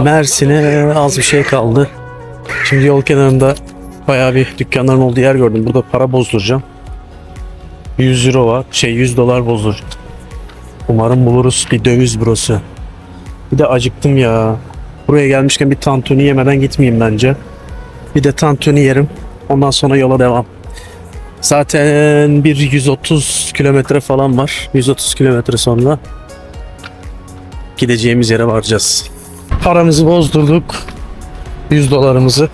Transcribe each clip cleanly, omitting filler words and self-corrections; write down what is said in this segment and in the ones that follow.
Mersin'e az bir şey kaldı. Şimdi yol kenarında bayağı bir dükkanların olduğu yer gördüm. Burada para bozduracağım. 100 euro var. 100 dolar bozduracağım. Umarım buluruz bir döviz burası. Bir de acıktım ya. Buraya gelmişken bir tantuni yemeden gitmeyeyim bence. Bir de tantuni yerim. Ondan sonra yola devam. Zaten bir 130 kilometre falan var. 130 kilometre sonra gideceğimiz yere varacağız. Paramızı bozdurduk. 100 dolarımızı.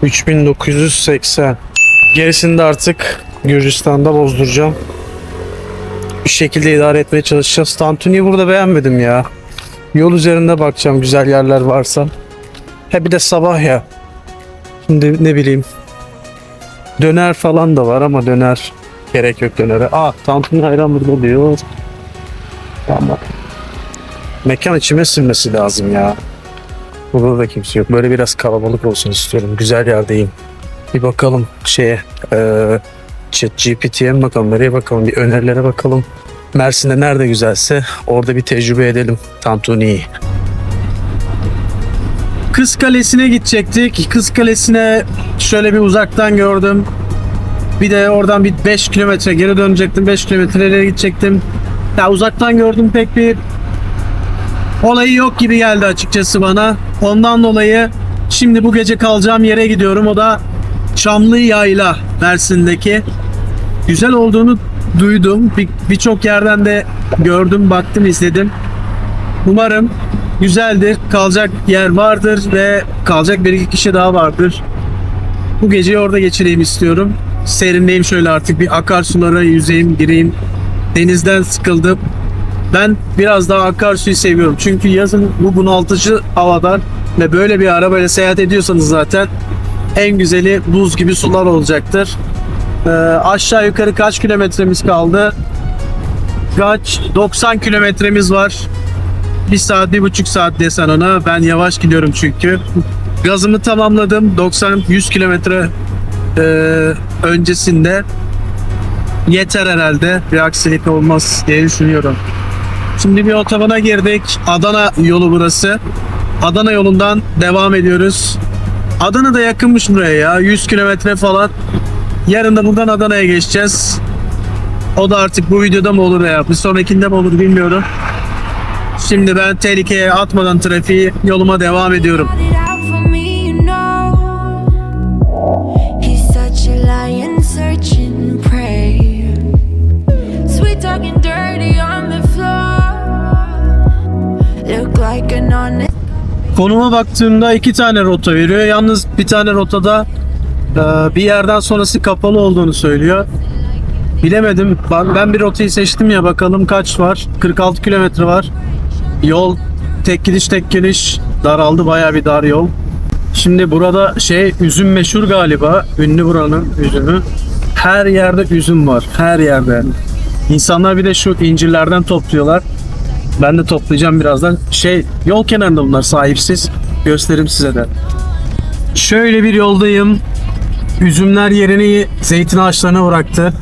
3980. Gerisini de artık Gürcistan'da bozduracağım. Bir şekilde idare etmeye çalışacağız. Tantuni'yi burada beğenmedim ya. Yol üzerinde bakacağım güzel yerler varsa. Bir de sabah ya. Şimdi ne bileyim. Döner falan da var ama döner gerek yok dönere. Tantuni hayran burada diyor. Tamam. Mekan içime sinmesi lazım ya. Burada da kimse yok. Böyle biraz kalabalık olsun istiyorum. Güzel yerdeyim. Bir bakalım ChatGPT'ye mi bakalım, nereye bakalım, bir önerilere bakalım. Mersin'de nerede güzelse orada bir tecrübe edelim tantuniyi. Kız Kalesi'ne gidecektik. Kız Kalesi'ne şöyle bir uzaktan gördüm. Bir de oradan bir 5 kilometre geri dönecektim. 5 kilometre ileri gidecektim. Ya uzaktan gördüm, pek bir olayı yok gibi geldi açıkçası bana. Ondan dolayı şimdi bu gece kalacağım yere gidiyorum. O da Çamlıyayla, Mersin'deki. Güzel olduğunu duydum. Birçok yerden de gördüm, baktım, izledim. Umarım güzeldir. Kalacak yer vardır ve kalacak bir iki kişi daha vardır. Bu geceyi orada geçireyim istiyorum. Serinleyeyim şöyle, artık bir akarsulara yüzeyim, gireyim. Denizden sıkıldım. Ben biraz daha akarsuyu seviyorum. Çünkü yazın bu bunaltıcı havadan ve böyle bir arabayla seyahat ediyorsanız zaten en güzeli buz gibi sular olacaktır. Aşağı yukarı kaç kilometremiz kaldı? 90 kilometremiz var. 1 saat, 1,5 saat desen ona. Ben yavaş gidiyorum çünkü. Gazımı tamamladım. 90-100 kilometre öncesinde. Yeter herhalde. Bir aksilik olmaz diye düşünüyorum. Şimdi bir otobana girdik. Adana yolu burası. Adana yolundan devam ediyoruz. Adana da yakınmış buraya ya. 100 kilometre falan. Yarın da buradan Adana'ya geçeceğiz. O da artık bu videoda mı olur ya, bir sonrakinde mi olur bilmiyorum. Şimdi ben tehlikeye atmadan trafiği yoluma devam ediyorum. Konuma baktığımda 2 tane rota veriyor. Yalnız bir tane rotada bir yerden sonrası kapalı olduğunu söylüyor. Bilemedim. Ben bir rotayı seçtim ya, bakalım kaç var. 46 kilometre var. Yol tek gidiş tek geliş, daraldı, bayağı bir dar yol. Şimdi burada üzüm meşhur galiba. Ünlü buranın üzümü. Her yerde üzüm var. Her yerde. İnsanlar bir de şu incirlerden topluyorlar. Ben de toplayacağım birazdan. Yol kenarında bunlar, sahipsiz. Göstereyim size de. Şöyle bir yoldayım. Üzümler yerini zeytin ağaçlarına bıraktı.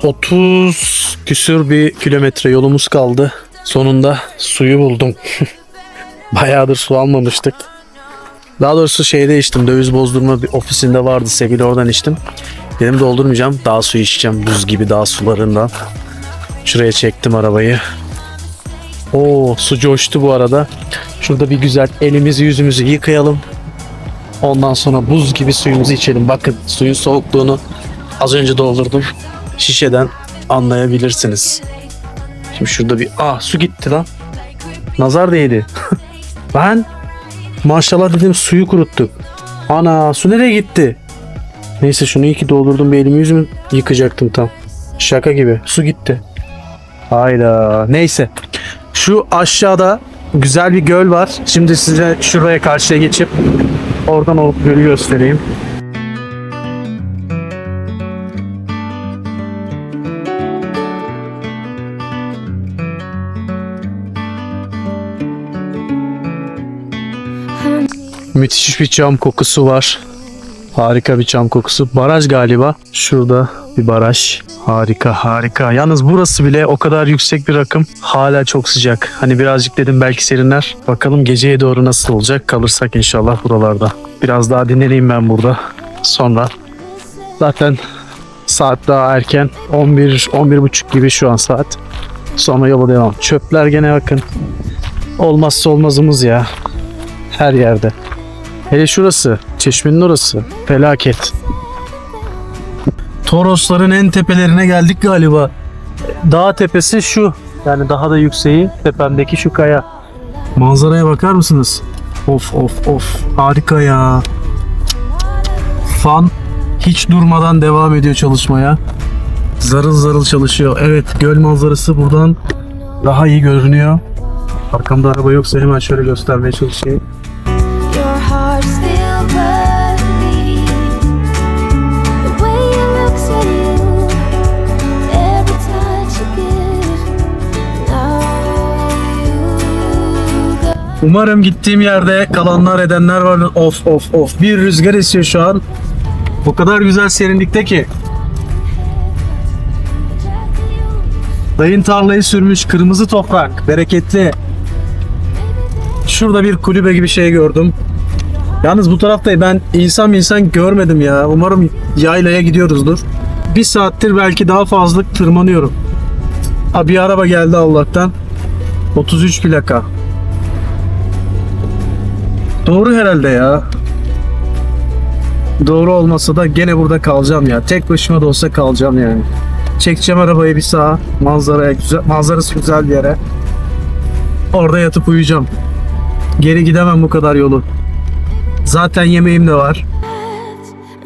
...30 küsür bir kilometre yolumuz kaldı. Sonunda suyu buldum. Bayağıdır su almamıştık. Daha doğrusu şeyde içtim. Döviz bozdurma bir ofisinde vardı. Sevgili oradan içtim. Dedim doldurmayacağım. Dağ suyu içeceğim. Buz gibi dağ sularından. Şuraya çektim arabayı. Su coştu bu arada. Şurada bir güzel elimizi yüzümüzü yıkayalım. Ondan sonra buz gibi suyumuzu içelim. Bakın suyun soğukluğunu az önce doldurdum. Şişeden anlayabilirsiniz. Şimdi şurada bir su gitti lan. Nazar değdi. Ben maşallah dedim, suyu kuruttuk. Ana, su nereye gitti? Neyse, şunu iyi ki doldurdum, bir elimi yüzümü yıkacaktım tam. Şaka gibi su gitti. Hayda. Neyse. Şu aşağıda güzel bir göl var. Şimdi size şuraya karşıya geçip oradan o gölü göstereyim. Müthiş bir çam kokusu var. Harika bir çam kokusu. Baraj galiba. Şurada bir baraj. Harika harika. Yalnız burası bile o kadar yüksek bir rakım. Hala çok sıcak. Hani birazcık dedim belki serinler. Bakalım geceye doğru nasıl olacak. Kalırsak inşallah buralarda. Biraz daha dinleneyim ben burada. Sonra zaten saat daha erken. 11-11.30 gibi şu an saat. Sonra yola devam. Çöpler gene bakın. Olmazsa olmazımız ya. Her yerde. Hele şurası. Çeşmenin orası. Felaket. Torosların en tepelerine geldik galiba. Dağ tepesi şu. Yani daha da yükseği. Tepemdeki şu kaya. Manzaraya bakar mısınız? Of of of. Harika ya. Fan hiç durmadan devam ediyor çalışmaya. Zarıl zarıl çalışıyor. Evet, göl manzarası buradan daha iyi görünüyor. Arkamda araba yoksa hemen şöyle göstermeye çalışayım. Your heart still burning. The way it looks at you, every touch you give. Now you go. Umarım gittiğim yerde kalanlar edenler var. Of of of. Bir rüzgar esiyor şu an. O kadar güzel serinlikte ki. Dayın tarlayı sürmüş, kırmızı toprak, bereketli. Şurada bir kulübe gibi şey gördüm. Yalnız bu tarafta ben insan görmedim ya. Umarım yaylaya gidiyoruzdur. Bir saattir belki daha fazla tırmanıyorum. Ha, bir araba geldi Allah'tan. 33 plaka. Doğru herhalde ya. Doğru olmasa da gene burada kalacağım ya. Tek başıma da olsa kalacağım yani. Çekeceğim arabayı bir sağa, manzarası güzel bir yere. Orada yatıp uyuyacağım. Geri gidemem bu kadar yolu. Zaten yemeğim de var.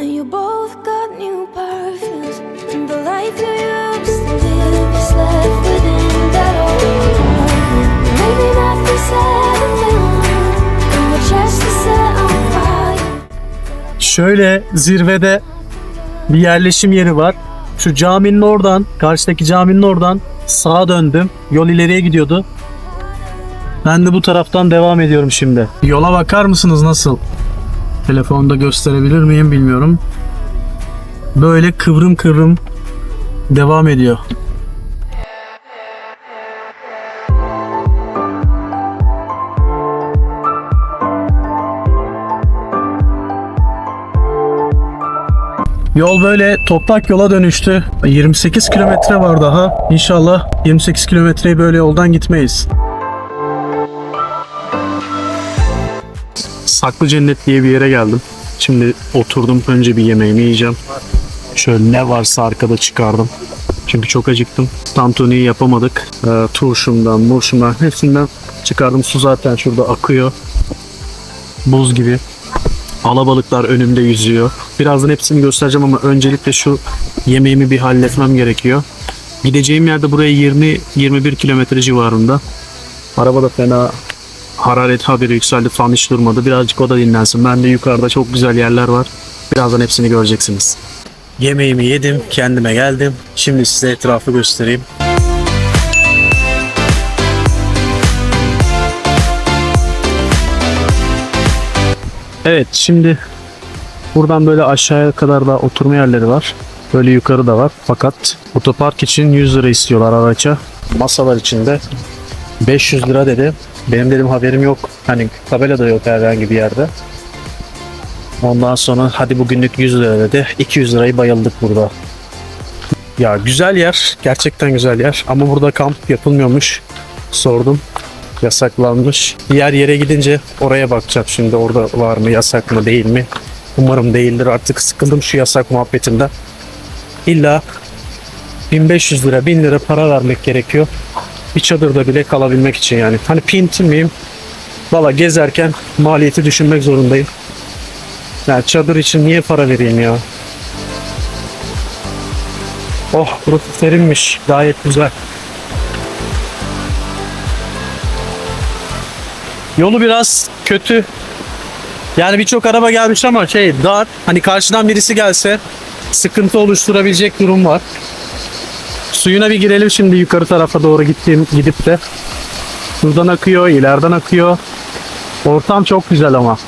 And you both got new perfumes. And the life you used to live is left within that old heart. Maybe not for settling, and your chest is set on fire. Şöyle zirvede bir yerleşim yeri var. Şu caminin oradan, karşıdaki caminin oradan sağa döndüm. Yol ileriye gidiyordu. Ben de bu taraftan devam ediyorum şimdi. Yola bakar mısınız nasıl? Telefonda gösterebilir miyim bilmiyorum. Böyle kıvrım kıvrım devam ediyor. Yol böyle toprak yola dönüştü. 28 kilometre var daha. İnşallah 28 kilometreyi böyle yoldan gitmeyiz. Saklı Cennet diye bir yere geldim. Şimdi oturdum, önce bir yemeğimi yiyeceğim. Şöyle ne varsa arkada çıkardım. Çünkü çok acıktım. Tantuniyi yapamadık. Turşumdan, murşumdan hepsinden çıkardım. Su zaten şurada akıyor. Buz gibi. Alabalıklar önümde yüzüyor. Birazdan hepsini göstereceğim ama öncelikle şu yemeğimi bir halletmem gerekiyor. Gideceğim yerde buraya 20-21 kilometre civarında. Araba da fena hararet haberi yükseldi falan, hiç durmadı. Birazcık o da dinlensin. Ben de yukarıda çok güzel yerler var. Birazdan hepsini göreceksiniz. Yemeğimi yedim, kendime geldim. Şimdi size etrafı göstereyim. Evet, şimdi buradan böyle aşağıya kadar da oturma yerleri var. Böyle yukarı da var. Fakat otopark için 100 lira istiyorlar araça. Masalar içinde 500 lira dedi. Benim dedim haberim yok. Hani tabela da yok herhangi bir yerde. Ondan sonra hadi bugünlük 100 lira dedi. 200 lirayı bayıldık burada. Ya güzel yer. Gerçekten güzel yer. Ama burada kamp yapılmıyormuş. Sordum. Yasaklanmış. Diğer yere gidince oraya bakacağım şimdi. Orada var mı, yasak mı, değil mi? Umarım değildir. Artık sıkıldım şu yasak muhabbetinden. İlla 1500 lira, 1000 lira para vermek gerekiyor. Bir çadırda bile kalabilmek için yani. Hani pinti miyim? Valla gezerken maliyeti düşünmek zorundayım. Yani çadır için niye para vereyim ya? Oh, burası serinmiş. Gayet güzel. Yolu biraz kötü. Yani birçok araba gelmiş ama dar. Hani karşıdan birisi gelse sıkıntı oluşturabilecek durum var. Suyuna bir girelim şimdi, yukarı tarafa doğru gidip de. Buradan akıyor, ileriden akıyor. Ortam çok güzel ama.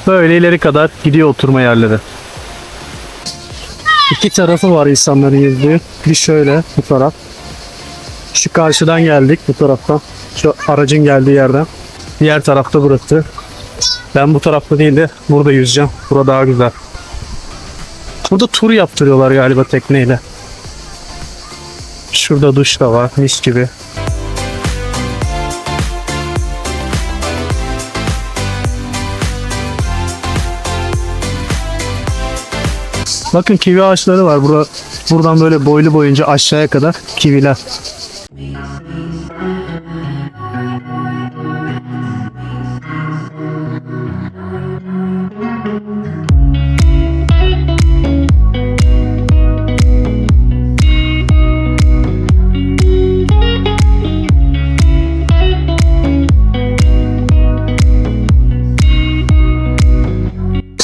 Böyle ileri kadar gidiyor oturma yerleri. İki tarafı var insanların yüzdüğü. Bir şöyle bu taraf. Şu karşıdan geldik bu taraftan. Şu aracın geldiği yerden. Diğer tarafta burası. Ben bu tarafta değil de burada yüzeceğim. Burada daha güzel. Burada tur yaptırıyorlar galiba tekneyle. Şurada duş da var mis gibi. Bakın kivi ağaçları var. Buradan böyle boylu boyunca aşağıya kadar kiviler.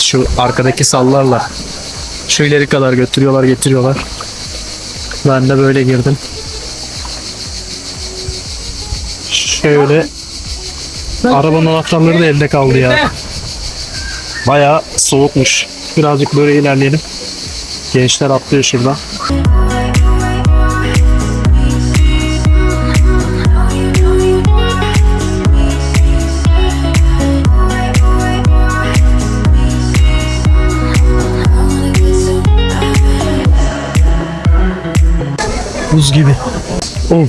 Şu arkadaki sallarla şu ileri kadar götürüyorlar getiriyorlar. Ben de böyle girdim. Şöyle arabanın anahtarları da elde kaldı ya. Bayağı soğukmuş. Birazcık böyle ilerleyelim. Gençler atlıyor şuradan. Buz gibi. Oh.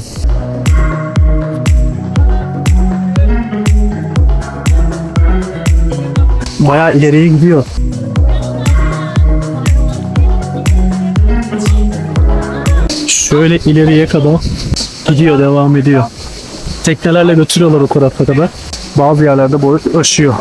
Bayağı ileriye gidiyor. Şöyle ileriye kadar gidiyor, devam ediyor. Teknelerle götürüyorlar o tarafa kadar. Bazı yerlerde boyu aşıyor.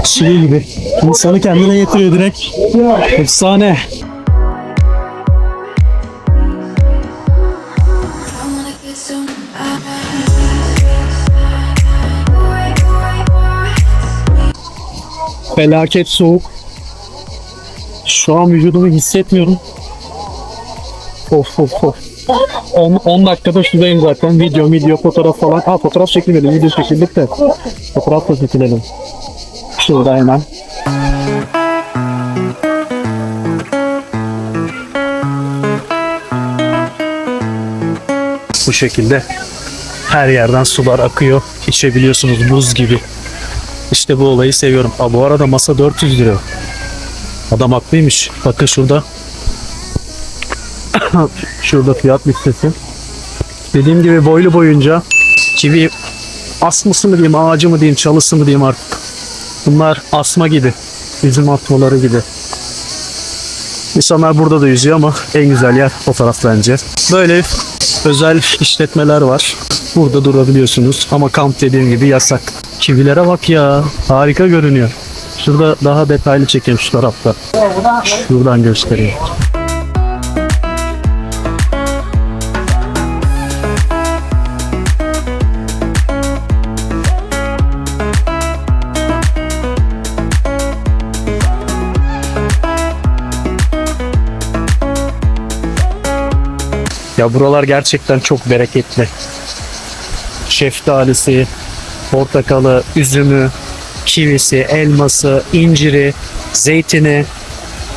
Şey gibi. İnsanı kendine getiriyor direkt. Efsane. Felaket soğuk. Şu an vücudumu hissetmiyorum. Of of of. 10 dakikada şuradayım zaten. Video, fotoğraf falan. Fotoğraf çekilmedi. Video çekildik de. Fotoğraf da çekilelim. Şurada hemen. Bu şekilde her yerden sular akıyor. İçebiliyorsunuz buz gibi. İşte bu olayı seviyorum. Bu arada masa 400 lira. Adam haklıymış. Bakın şurada. Şurada fiyat listesi. Dediğim gibi boylu boyunca kivi asması mı diyeyim, ağacı mı diyeyim, çalısı mı diyeyim artık. Bunlar asma gibi. Üzüm asmaları gibi. İnsanlar burada da yüzüyor ama en güzel yer o taraf bence. Böyle özel işletmeler var. Burada durabiliyorsunuz ama kamp dediğim gibi yasak. Kivilere bak ya. Harika görünüyor. Şurada daha detaylı çekeyim şu tarafta. Şuradan göstereyim. Ya buralar gerçekten çok bereketli. Şeftalisi, portakalı, üzümü, kivisi, elması, inciri, zeytini.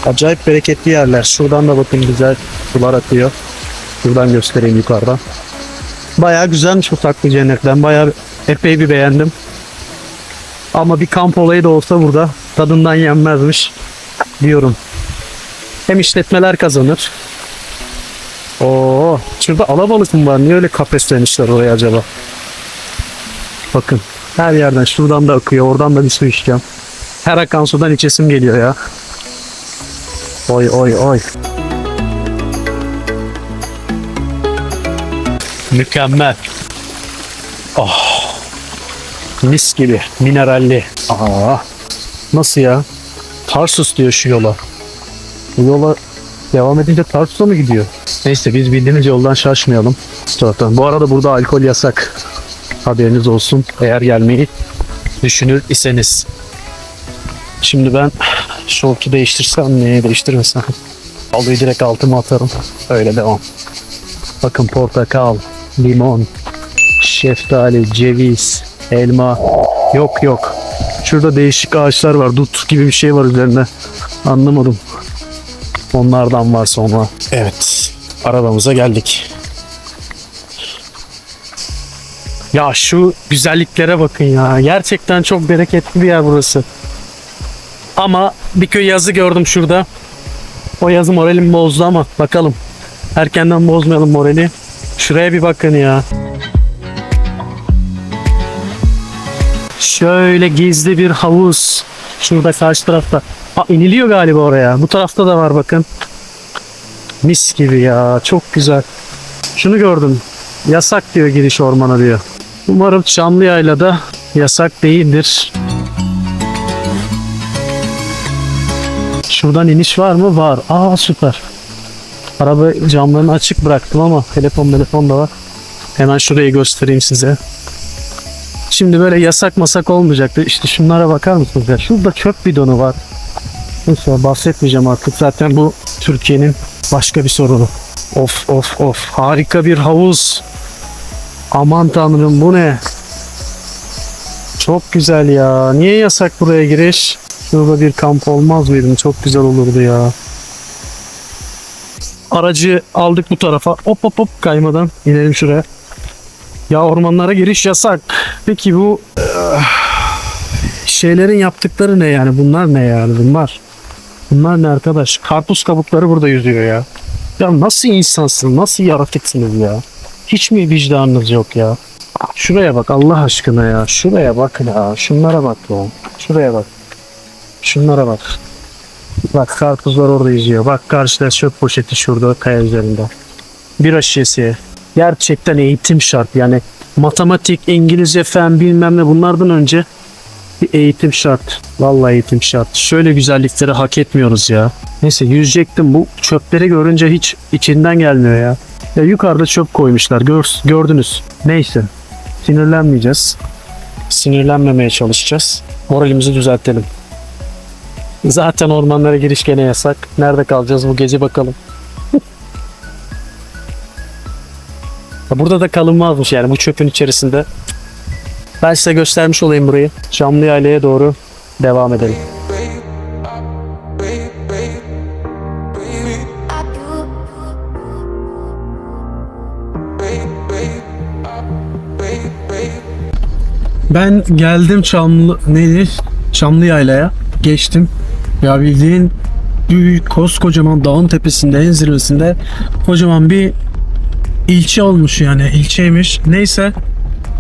Acayip bereketli yerler. Şuradan da bakın güzel sular akıyor. Şuradan göstereyim yukarıdan. Bayağı güzelmiş bu saklı cennet. Ben bayağı epey bir beğendim. Ama bir kamp olayı da olsa burada tadından yenmezmiş diyorum. Hem işletmeler kazanır. Oo, şurada alabalık mı var? Niye öyle kafeslemişler oraya acaba? Bakın her yerden şuradan da akıyor. Oradan da bir su içeceğim. Her akan sudan içesim geliyor ya. Oy oy oy. Mükemmel. Oh. Mis gibi. Mineralli. Nasıl ya? Tarsus diyor şu yola. Bu yola devam edince Tarsus'a mı gidiyor? Neyse biz bildiğimiz yoldan şaşmayalım. Zaten. Bu arada burada alkol yasak. Haberiniz olsun eğer gelmeyi düşünür iseniz. Şimdi ben Şortu değiştirsem neye değiştirmesem. Alıyı direkt altıma atarım. Öyle devam. Bakın portakal, limon, şeftali, ceviz, elma. Yok. Şurada değişik ağaçlar var. Dut gibi bir şey var üzerinde. Anlamadım. Onlardan var sonra. Evet. Arabamıza geldik. Ya şu güzelliklere bakın ya. Gerçekten çok bereketli bir yer burası. Ama bir köy yazı gördüm şurada. O yazı moralimi bozdu ama bakalım. Erkenden bozmayalım morali. Şuraya bir bakın ya. Şöyle gizli bir havuz. Şurada karşı tarafta. İniliyor galiba oraya. Bu tarafta da var bakın. Mis gibi ya. Çok güzel. Şunu gördüm. Yasak diyor giriş ormana diyor. Umarım Çamlıyayla'da yasak değildir. Şuradan iniş var mı? Var. Süper. Araba camlarını açık bıraktım ama telefon da var. Hemen şurayı göstereyim size. Şimdi böyle yasak masak olmayacaktı. İşte şunlara bakar mısınız ya? Şurada çöp bidonu var. Neyse bahsetmeyeceğim artık. Zaten bu Türkiye'nin başka bir sorunu. Of. Harika bir havuz. Aman tanrım bu ne? Çok güzel ya. Niye yasak buraya giriş? Şurada bir kamp olmaz mıydı? Çok güzel olurdu ya. Aracı aldık bu tarafa. Hop kaymadan inelim şuraya. Ya ormanlara giriş yasak. Peki bu şeylerin yaptıkları ne yani? Bunlar ne yani? Bunlar ne arkadaş? Karpuz kabukları burada yüzüyor ya. Ya nasıl insansın? Nasıl yaratıksınız ya? Hiç mi vicdanınız yok ya? Şuraya bak Allah aşkına ya. Şuraya bak ya. Şunlara bak ya. Şuraya bak. Şunlara bak. Bak karpuzlar orada yüzüyor. Bak karşıda çöp poşeti şurada kaya üzerinde. Bira şişesi. Gerçekten eğitim şart. Yani matematik, İngilizce, fen bilmem ne bunlardan önce bir eğitim şart. Vallahi eğitim şart. Şöyle güzellikleri hak etmiyoruz ya. Neyse yüzecektim. Bu çöpleri görünce hiç içinden gelmiyor ya. Ya yukarıda çöp koymuşlar. Gördünüz. Neyse. Sinirlenmeyeceğiz. Sinirlenmemeye çalışacağız. Moralimizi düzeltelim. Zaten ormanlara giriş gene yasak. Nerede kalacağız bu gece bakalım. Burada da kalınmazmış yani bu çöpün içerisinde. Ben size göstermiş olayım burayı. Çamlıyayla'ya doğru devam edelim. Ben geldim Çamlıyayla'ya geçtim. Ya bildiğin büyük koskocaman dağın tepesinde en zirvesinde kocaman bir ilçe olmuş yani ilçeymiş. Neyse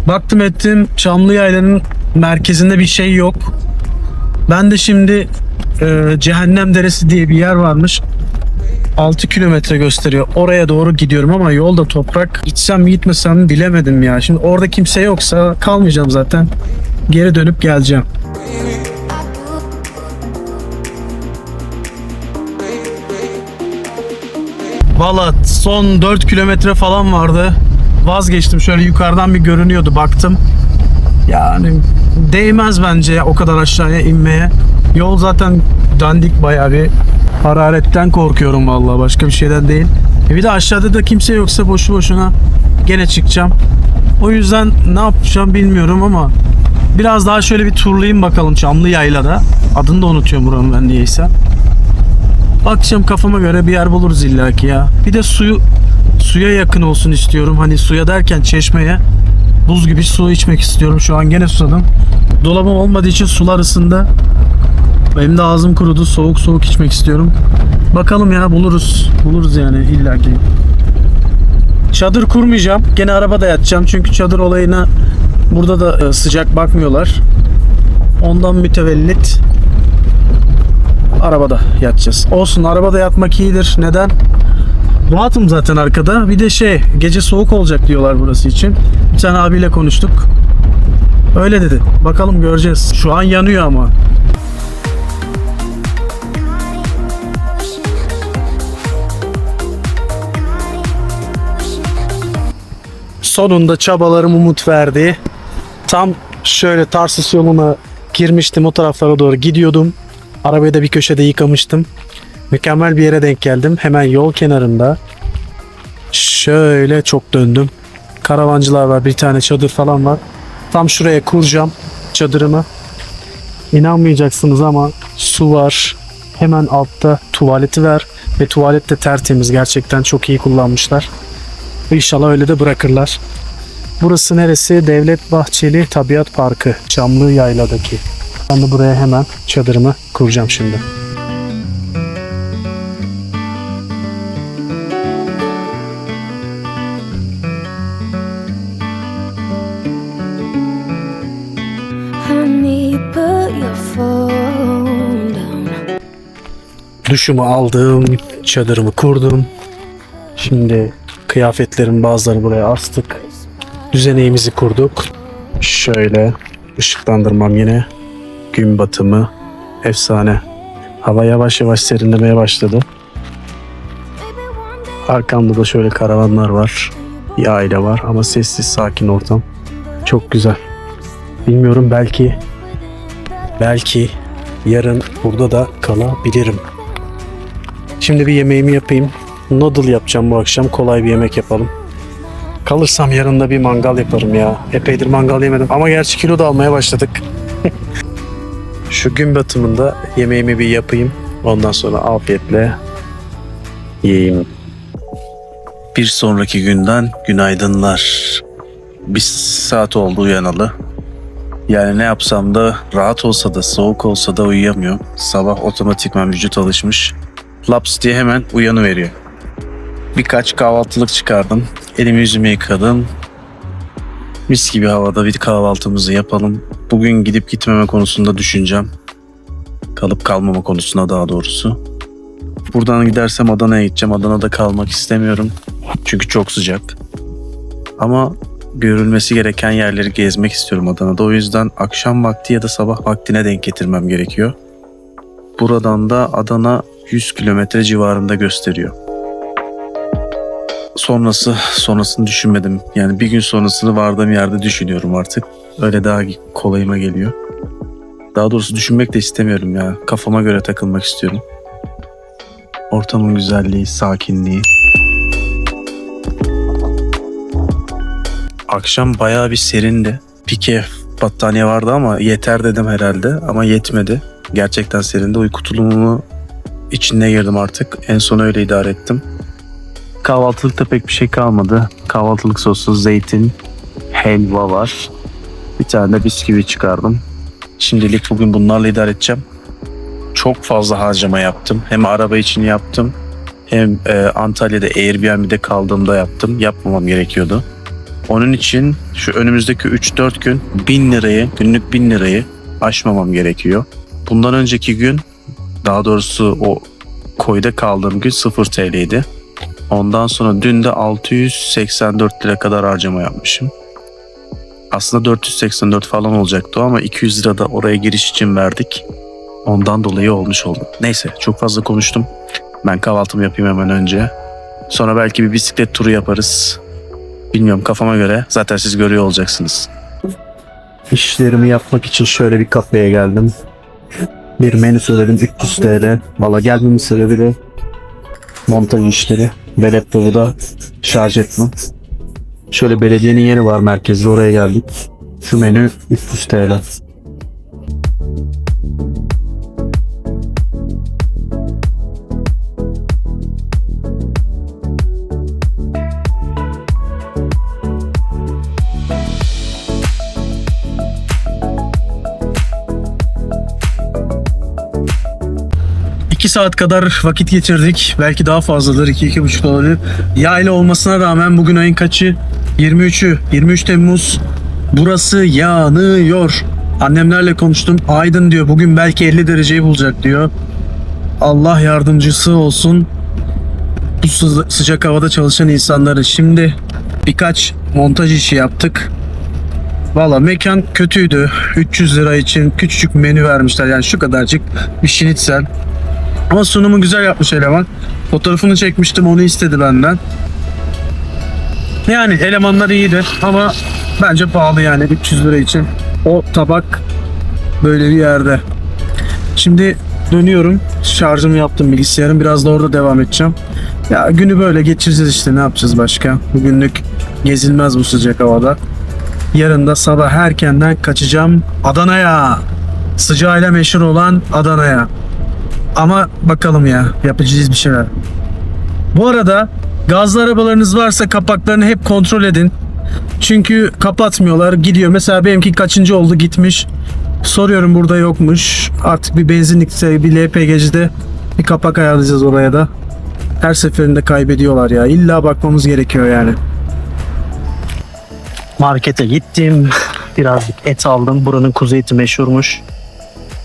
baktım ettim Çamlıyayla'nın merkezinde bir şey yok. Ben de şimdi Cehennem Deresi diye bir yer varmış. 6 kilometre gösteriyor. Oraya doğru gidiyorum ama yolda toprak. Gitsem mi gitmesem mi bilemedim ya. Şimdi orada kimse yoksa kalmayacağım zaten. Geri dönüp geleceğim. Valla son 4 kilometre falan vardı. Vazgeçtim. Şöyle yukarıdan bir görünüyordu. Baktım. Yani değmez bence o kadar aşağıya inmeye. Yol zaten dandik, bayağı bir hararetten korkuyorum vallahi, başka bir şeyden değil. Bir de aşağıda da kimse yoksa boşu boşuna gene çıkacağım. O yüzden ne yapacağım bilmiyorum ama biraz daha şöyle bir turlayayım bakalım Çamlıyayla'da. Adını da unutuyorum buranın ben niyeyse. Bakacağım, kafama göre bir yer buluruz illaki ya. Bir de suya yakın olsun istiyorum. Hani suya derken çeşmeye, buz gibi su içmek istiyorum. Şu an gene susadım. Dolabım olmadığı için sular ısındı. Benim de ağzım kurudu. Soğuk içmek istiyorum. Bakalım ya, buluruz. Buluruz yani illaki. Çadır kurmayacağım. Gene arabada yatacağım. Çünkü çadır olayına burada da sıcak bakmıyorlar. Ondan mütevellit arabada yatacağız. Olsun, arabada yatmak iyidir. Neden? Rahatım zaten arkada. Bir de gece soğuk olacak diyorlar burası için. Bir tane abiyle konuştuk. Öyle dedi. Bakalım, göreceğiz. Şu an yanıyor ama. Sonunda çabalarım umut verdi. Tam şöyle Tarsus yoluna girmiştim. O taraflara doğru gidiyordum. Arabayı da bir köşede yıkamıştım. Mükemmel bir yere denk geldim. Hemen yol kenarında. Şöyle çok döndüm. Karavancılar var. Bir tane çadır falan var. Tam şuraya kuracağım çadırımı. İnanmayacaksınız ama su var. Hemen altta tuvaleti var. Ve tuvalet de tertemiz. Gerçekten çok iyi kullanmışlar. İnşallah öyle de bırakırlar. Burası neresi? Devlet Bahçeli Tabiat Parkı. Çamlı Yayla'daki. Ben de buraya hemen çadırımı kuracağım şimdi. Honey, put your phone down. Duşumu aldım, çadırımı kurdum. Şimdi kıyafetlerin bazılarını buraya astık. Düzeneğimizi kurduk. Şöyle ışıklandırmam yine. Gün batımı efsane. Hava yavaş yavaş serinlemeye başladı. Arkamda da şöyle karavanlar var. Bir aile var ama sessiz sakin ortam. Çok güzel. Bilmiyorum, belki yarın burada da kalabilirim. Şimdi bir yemeğimi yapayım. Noodle yapacağım bu akşam. Kolay bir yemek yapalım. Kalırsam yarın da bir mangal yaparım ya. Epeydir mangal yemedim ama gerçi kilo da almaya başladık. Şu gün batımında yemeğimi bir yapayım. Ondan sonra afiyetle yiyeyim. Bir sonraki günden günaydınlar. Bir saat oldu uyanalı. Yani ne yapsam da rahat olsa da soğuk olsa da uyuyamıyorum. Sabah otomatikman vücut alışmış. Laps diye hemen uyanıveriyor. Birkaç kahvaltılık çıkardım. Elimi yüzümü yıkadım. Mis gibi havada bir kahvaltımızı yapalım. Bugün gidip gitmeme konusunda düşüneceğim. Kalıp kalmama konusunda daha doğrusu. Buradan gidersem Adana'ya gideceğim. Adana'da kalmak istemiyorum. Çünkü çok sıcak. Ama görülmesi gereken yerleri gezmek istiyorum Adana'da. O yüzden akşam vakti ya da sabah vaktine denk getirmem gerekiyor. Buradan da Adana 100 kilometre civarında gösteriyor. Sonrasını düşünmedim. Yani bir gün sonrasını vardığım yerde düşünüyorum artık. Öyle daha kolayıma geliyor. Daha doğrusu düşünmek de istemiyorum ya. Kafama göre takılmak istiyorum. Ortamın güzelliği, sakinliği. Akşam bayağı bir serindi. Pike battaniye vardı ama yeter dedim herhalde ama yetmedi. Gerçekten serindi. Uyku tulumumu içine girdim artık. En son öyle idare ettim. Kahvaltılıkta pek bir şey kalmadı. Kahvaltılık soslu zeytin, helva var. Bir tane de bisküvi çıkardım. Şimdilik bugün bunlarla idare edeceğim. Çok fazla harcama yaptım. Hem araba için yaptım. Hem Antalya'da Airbnb'de kaldığımda yaptım. Yapmamam gerekiyordu. Onun için şu önümüzdeki 3-4 gün 1000 lirayı, günlük 1000 lirayı aşmamam gerekiyor. Bundan önceki gün, daha doğrusu o koyda kaldığım gün 0 TL'ydi. Ondan sonra dün de 684 lira kadar harcama yapmışım. Aslında 484 falan olacaktı ama 200 lira da oraya giriş için verdik. Ondan dolayı olmuş oldu. Neyse, çok fazla konuştum. Ben kahvaltımı yapayım hemen önce. Sonra belki bir bisiklet turu yaparız. Bilmiyorum, kafama göre. Zaten siz görüyor olacaksınız. İşlerimi yapmak için şöyle bir kafeye geldim. Bir menü söyledim, 300 TL. Valla gelmemin sebebi de montaj işleri. Ve laptopu da şarj etme. Şöyle belediyenin yeri var merkezde, oraya geldik. Şu menü 300 TL. İki saat kadar vakit geçirdik. Belki daha fazladır. 2-2,5 olabilir. Yayla olmasına rağmen bugün ayın kaçı? 23'ü. 23 Temmuz. Burası yanıyor. Annemlerle konuştum. Aydın diyor. Bugün belki 50 dereceyi bulacak diyor. Allah yardımcısı olsun. Bu sıcak havada çalışan insanları. Şimdi birkaç montaj işi yaptık. Valla mekan kötüydü. 300 lira için küçücük menü vermişler. Yani şu kadarcık bir şinitsel. Ama sunumu güzel yapmış eleman. Fotoğrafını çekmiştim, onu istedi benden. Yani elemanlar iyiydi ama bence pahalı yani 300 lira için. O tabak böyle bir yerde. Şimdi dönüyorum. Şarjımı yaptım bilgisayarın. Biraz da orada devam edeceğim. Ya günü böyle geçireceğiz işte, ne yapacağız başka. Bugünlük gezilmez bu sıcak havada. Yarın da sabah erkenden kaçacağım Adana'ya. Sıcağıyla meşhur olan Adana'ya. Ama bakalım ya, yapacağız bir şeyler. Bu arada gazlı arabalarınız varsa kapaklarını hep kontrol edin. Çünkü kapatmıyorlar, gidiyor. Mesela benimki kaçıncı oldu gitmiş. Soruyorum, burada yokmuş. Artık bir benzinlikte, bir LPG'de bir kapak ayarlayacağız oraya da. Her seferinde kaybediyorlar ya. İlla bakmamız gerekiyor yani. Markete gittim. Birazcık et aldım. Buranın kuzu eti meşhurmuş.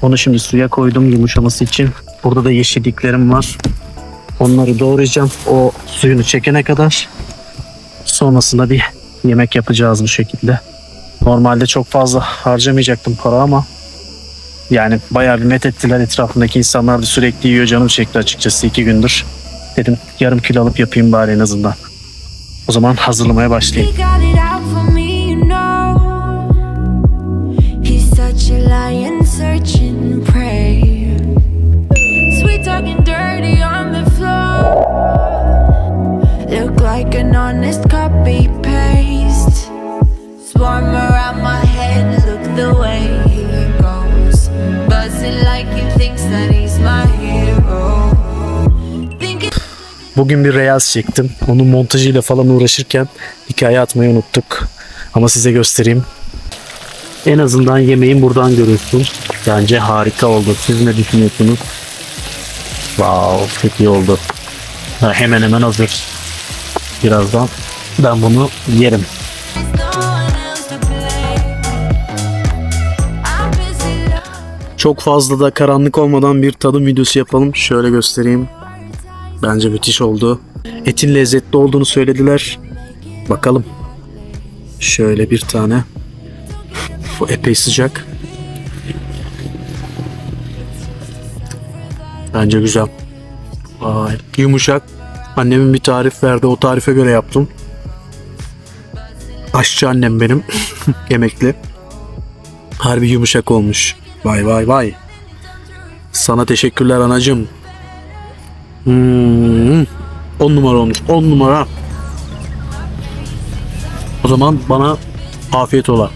Onu şimdi suya koydum yumuşaması için. Burada da yeşilliklerim var. Onları doğrayacağım. O suyunu çekene kadar. Sonrasında bir yemek yapacağız bu şekilde. Normalde çok fazla harcamayacaktım para ama yani bayağı bir met ettiler, etrafındaki insanlar da sürekli yiyor, canım çekti açıkçası 2 gündür. Dedim yarım kilo alıp yapayım bari en azından. O zaman hazırlamaya başlayayım. He got it out for me, you know. He's such a lion searching prey. Sweet talking dirty on the floor. Look like an honest copy paste. Swarm around my head, look the way he goes. Buzzing like he thinks that he's my hero. Thinking Bugün bir reels çektim. Onun montajıyla falan uğraşırken hikaye atmayı unuttuk. Ama size göstereyim. En azından yemeğin buradan görürsün. Bence harika oldu. Siz ne düşünüyorsunuz? Wow, çok iyi oldu. Hemen hemen hazır. Birazdan ben bunu yerim. there's no one else to blame. I'm busy loving. Çok fazla da karanlık olmadan bir tadım videosu yapalım. Şöyle göstereyim. Bence müthiş oldu. Etin lezzetli olduğunu söylediler. Bakalım. Şöyle bir tane. Bu epey sıcak. Bence güzel. Vay, yumuşak. Annemin bir tarif verdi. O tarife göre yaptım. Aşçı annem benim. Emekli. Harbi yumuşak olmuş. Vay vay vay. Sana teşekkürler anacığım. 10 numara olmuş. 10 numara. O zaman bana afiyet ola.